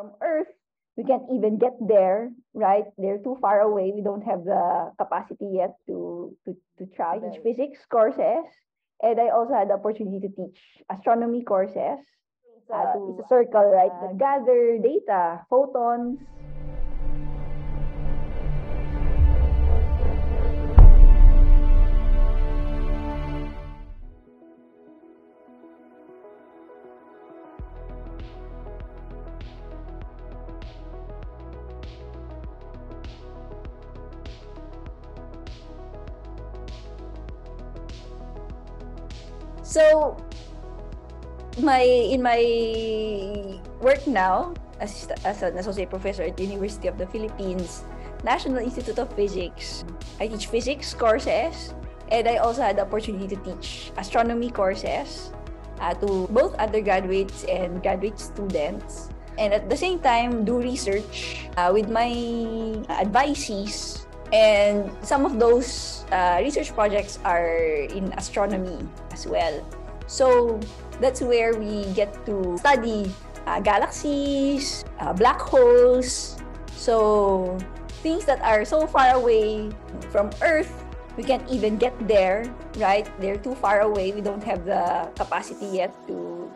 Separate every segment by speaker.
Speaker 1: from Earth, we can't even get there, right? They're too far away. We don't have the capacity yet to try. I teach physics courses, and I also had the opportunity to teach astronomy courses. It's a circle, right? Gather data, photons. So, in my work now as an associate professor at the University of the Philippines National Institute of Physics, I teach physics courses, and I also had the opportunity to teach astronomy courses to both undergraduates and graduate students, and at the same time do research with my advisees. And some of those research projects are in astronomy as well. So that's where we get to study galaxies, black holes. So things that are so far away from Earth, we can't even get there, right? They're too far away. We don't have the capacity yet to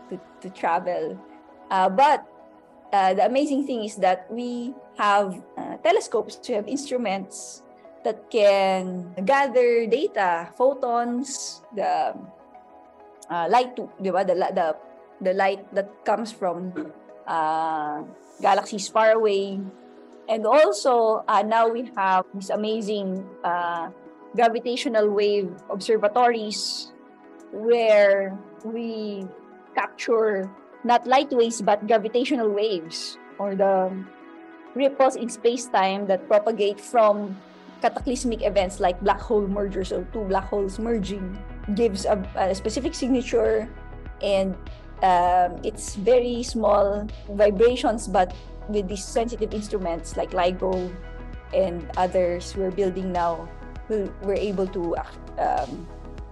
Speaker 1: travel. But the amazing thing is that we have telescopes, we have instruments that can gather data, photons, the light, the light that comes from galaxies far away. And also, now we have these amazing gravitational wave observatories where we capture not light waves but gravitational waves, or the ripples in space-time that propagate from cataclysmic events like black hole mergers, or two black holes merging, gives a specific signature, and it's very small vibrations, but with these sensitive instruments like LIGO and others we're building now, we're able to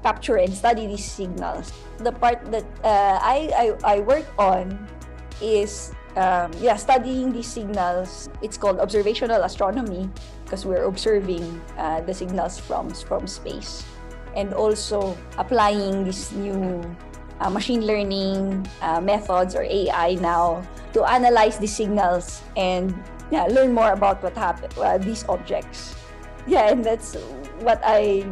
Speaker 1: capture and study these signals. The part that I work on is studying these signals. It's called observational astronomy because we're observing the signals from space, and also applying these new machine learning methods, or AI now, to analyze the signals and learn more about what happened, these objects. And that's what I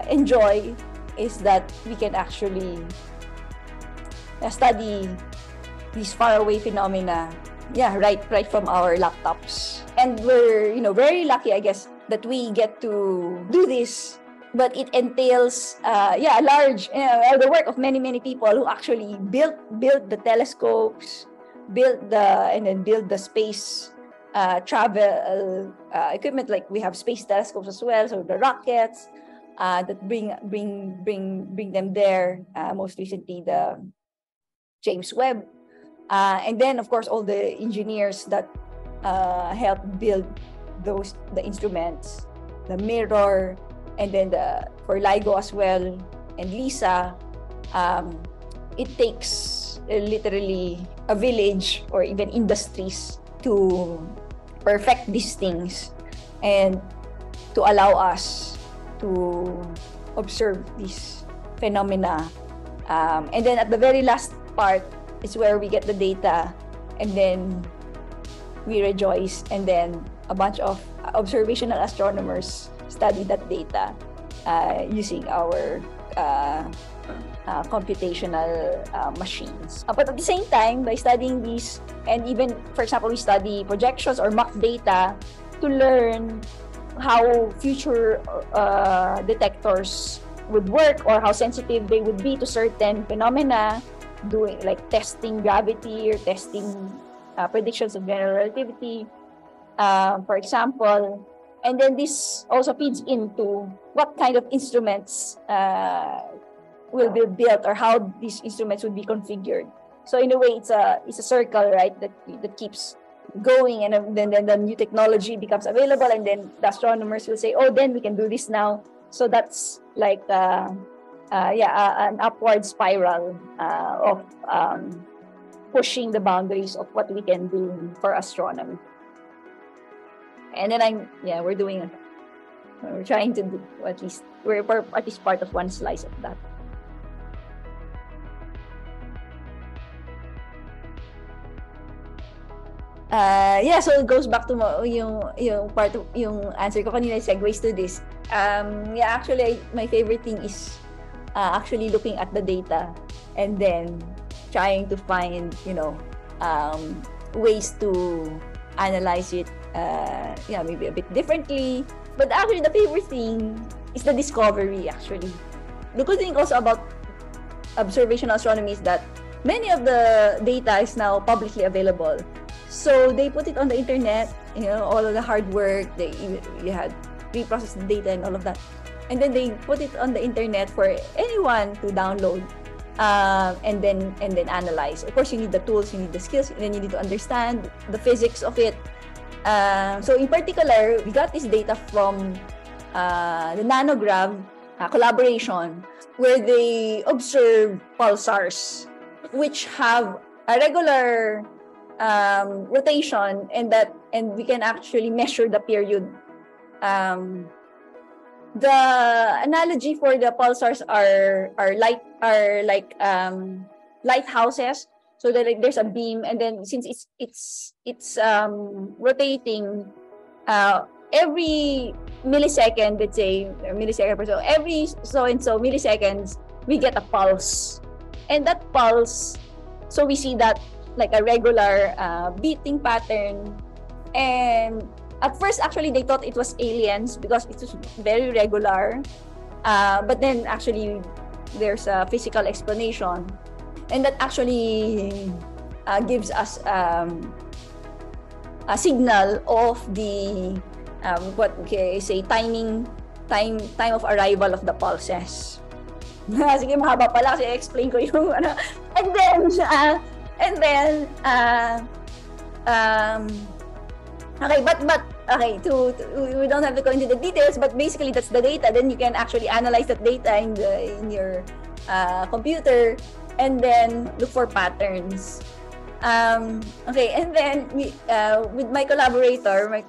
Speaker 1: enjoy, is that we can actually study these faraway phenomena, right from our laptops. And we're very lucky, I guess, that we get to do this. But it entails large the work of many people who actually built the telescopes, build the space travel equipment. Like we have space telescopes as well, so the rockets that bring them there. Most recently, the James Webb, and then of course all the engineers that help build the instruments, the mirror, and then for LIGO as well, and LISA. It takes literally a village or even industries to perfect these things and to allow us to observe these phenomena. And then at the very last part is where we get the data, and then we rejoice, and then a bunch of observational astronomers study that data using our computational machines. But at the same time, by studying these, and even, for example, we study projections or mock data to learn how future detectors would work, or how sensitive they would be to certain phenomena, doing like testing gravity or testing predictions of general relativity, for example. And then this also feeds into what kind of instruments will be built, or how these instruments would be configured. So in a way, it's a circle, right, that keeps going, and then the new technology becomes available, and then the astronomers will say, oh, then we can do this now. So that's like an upward spiral of pushing the boundaries of what we can do for astronomy. And then we're trying to do we're at least part of one slice of that. So it goes back to yung part of yung answer ko kanina, segues to this. Actually, my favorite thing is actually looking at the data and then trying to find, ways to analyze it, maybe a bit differently. But actually, the favorite thing is the discovery, actually. The good thing also about observational astronomy is that many of the data is now publicly available. So they put it on the internet, all of the hard work, you had pre-processed data and all of that. And then they put it on the internet for anyone to download and then analyze. Of course, you need the tools, you need the skills, and then you need to understand the physics of it. So in particular, we got this data from the Nanograv collaboration, where they observe pulsars, which have a regular rotation, and we can actually measure the period. The analogy for the pulsars are like lighthouses. So that there's a beam, and then since it's rotating every millisecond, let's say, or millisecond per so, every so and so milliseconds, we get a pulse, and that pulse, so we see that like a regular beating pattern. And at first, actually, they thought it was aliens because it was very regular. But then, actually, there's a physical explanation. And that actually gives us a signal of the, time of arrival of the pulses. Sige, mahaba pala kasi explain ko yung ano. And then, okay, but okay, we don't have to go into the details, but basically that's the data. Then you can actually analyze that data in your computer and then look for patterns. Okay, and then with my collaborator,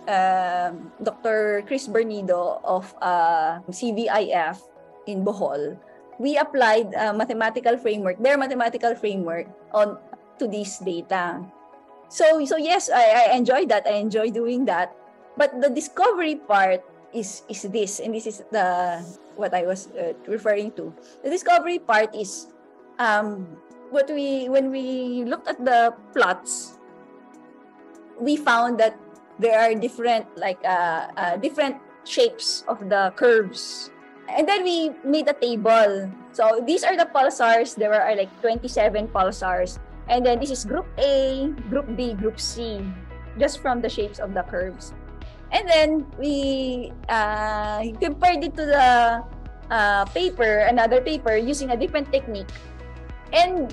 Speaker 1: Dr. Chris Bernido of CVIF in Bohol, we applied their mathematical framework to this data. So yes, I enjoy that. I enjoy doing that. But the discovery part is this, and this is what I was referring to. The discovery part is when we looked at the plots, we found that there are different different shapes of the curves. And then we made a table. So these are the pulsars. There are like 27 pulsars. And then this is Group A, Group B, Group C, just from the shapes of the curves. And then we compared it to the another paper, using a different technique. And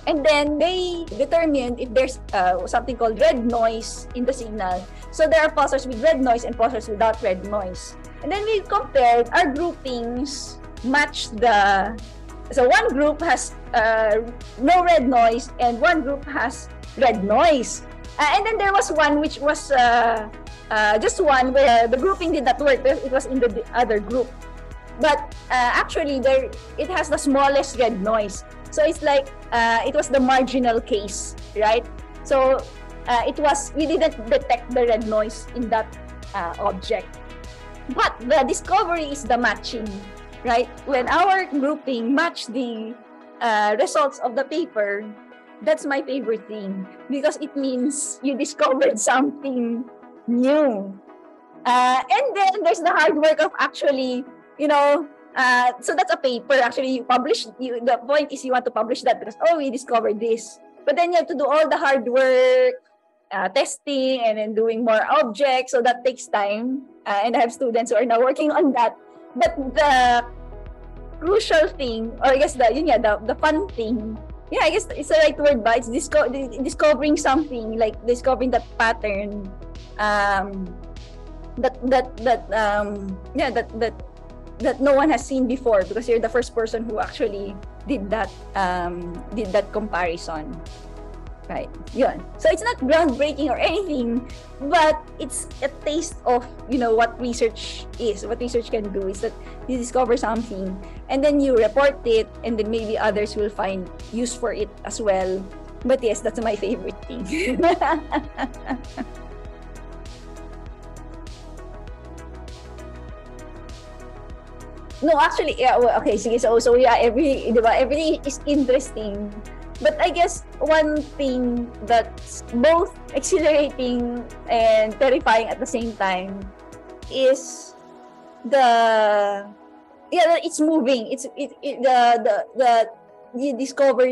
Speaker 1: then they determined if there's something called red noise in the signal. So there are pulsars with red noise and pulsars without red noise. And then we compared our groupings, so one group has no red noise and one group has red noise. And then there was one which was just one where the grouping did not work. It was in the other group. But actually, it has the smallest red noise. So it's like it was the marginal case, right? So we didn't detect the red noise in that object. But the discovery is the matching, right? When our grouping matched the results of the paper, that's my favorite thing, because it means you discovered something new. And then there's the hard work of actually, so that's a paper. Actually, you publish. The point is you want to publish that because, we discovered this. But then you have to do all the hard work, testing, and then doing more objects. So that takes time. And I have students who are now working on that. But the crucial thing, or I guess the fun thing, I guess it's the right word, but it's discovering something, like discovering that pattern, that no one has seen before, because you're the first person who actually did that comparison. Right. Yun. So it's not groundbreaking or anything, but it's a taste of, what research is. What research can do is that you discover something and then you report it, and then maybe others will find use for it as well. But yes, that's my favorite thing. No, actually, yeah, well, okay, sige, so yeah, everything is interesting. But I guess one thing that's both exhilarating and terrifying at the same time is it's moving. You discover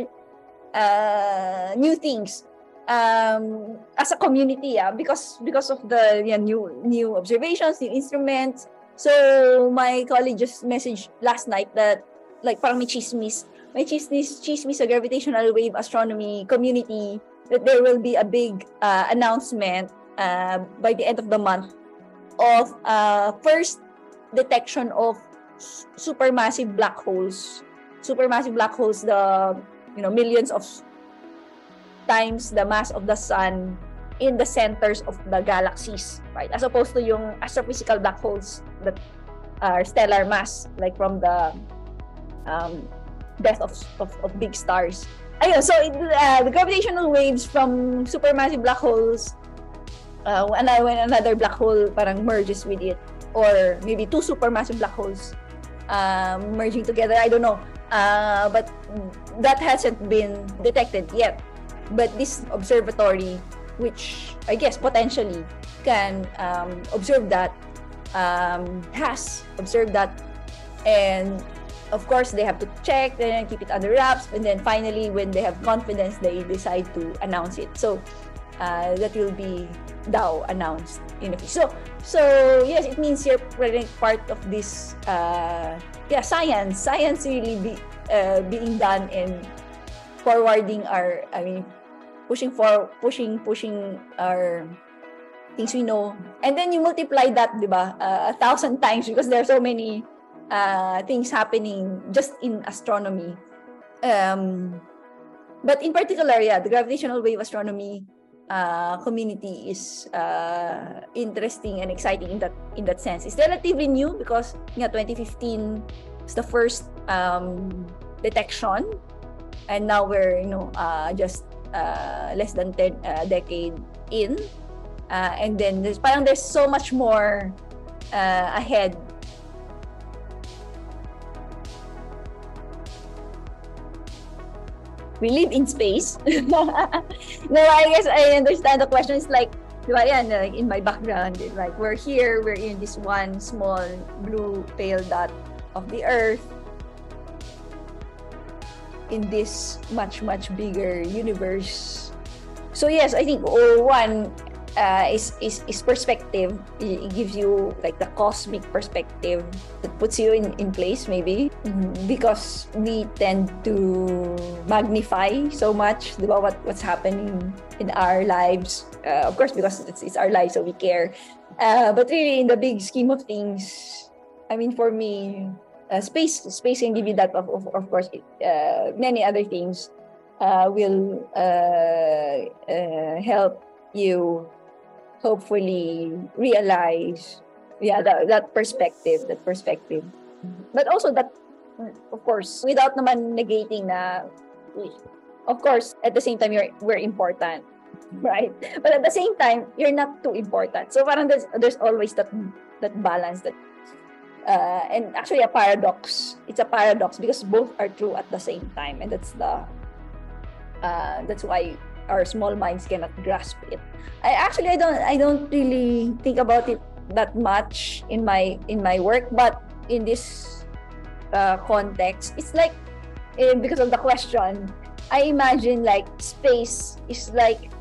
Speaker 1: new things as a community, because of the new observations, new instruments. So my colleague just messaged last night that, like, parang may chismis sa gravitational wave astronomy community that there will be a big announcement by the end of the month of first detection of supermassive black holes. Supermassive black holes, the millions of times the mass of the sun in the centers of the galaxies, right? As opposed to yung astrophysical black holes that are stellar mass, like from the death of big stars. Ayun, so the gravitational waves from supermassive black holes, when another black hole parang merges with it, or maybe two supermassive black holes merging together, I don't know. But that hasn't been detected yet. But this observatory, which I guess potentially can observe that, has observed that, and of course they have to check and keep it under wraps, and then finally, when they have confidence, they decide to announce it. So that will be now announced in a few. So yes, it means you're part of this science really being done and forwarding our, pushing our things we know, and then you multiply that, diba, 1,000 times, because there are so many things happening just in astronomy. But in particular, the gravitational wave astronomy community is interesting and exciting in that sense. It's relatively new because 2015 is the first detection, and now we're just less than 10 decade in, and then there's so much more ahead. We live in space. No, I guess I understand the question. Is like, like in my background, like we're here, we're in this one small blue pale dot of the Earth in this much bigger universe. So yes, I think one is perspective. It gives you like the cosmic perspective that puts you in place, maybe, because we tend to magnify so much, diba, what's happening in our lives. Of course, because it's our lives, so we care. But really, in the big scheme of things, for me, space can give you that. Of course, many other things will help you hopefully realize that perspective. But also that, of course, without naman negating na, of course, at the same time we're important, right? But at the same time, you're not too important. So parang there's always that balance, that and actually a paradox. It's a paradox because both are true at the same time, and that's why our small minds cannot grasp it. I don't really think about it that much in my work, but in this context, it's like, because of the question, I imagine like space is like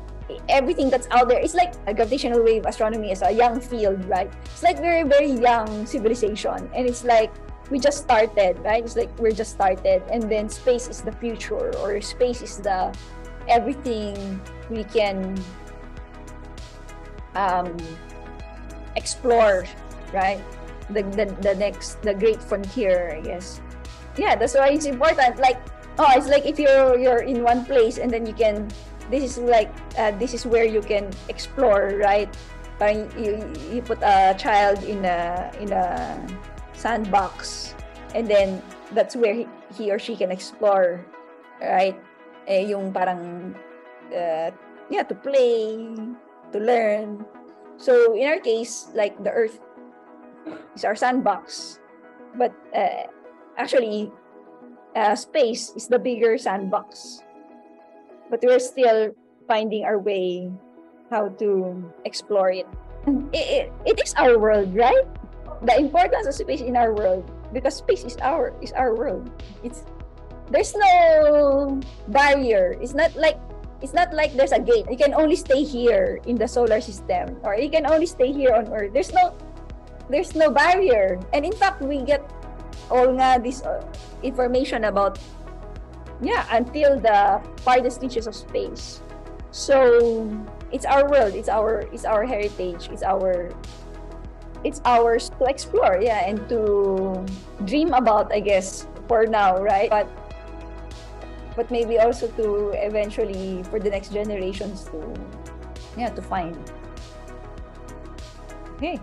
Speaker 1: everything that's out there. It's like a gravitational wave astronomy is a young field, right? It's like very, very young civilization, and it's like we just started, right? It's like we're just started, and then space is the future, or space is the everything we can explore, right? The great frontier, I guess. Yeah, that's why it's important. Like Oh, it's like if you're in one place and then you can, this is like this is where you can explore, right? Parang you put a child in a sandbox, and then that's where he or she can explore, right? Yung parang yeah, to play, to learn. So in our case, like the Earth is our sandbox, but actually space is the bigger sandbox. But we're still finding our way how to explore it. It is our world, right? The importance of space in our world, because space is our world. There's no barrier. It's not like there's a gate. You can only stay here in the solar system, or you can only stay here on Earth. There's no barrier. And in fact, we get all this information about until the farthest reaches of space. So it's our world. It's our heritage. It's ours to explore, and to dream about, I guess, for now, right? But maybe also to eventually, for the next generations, to find. Okay.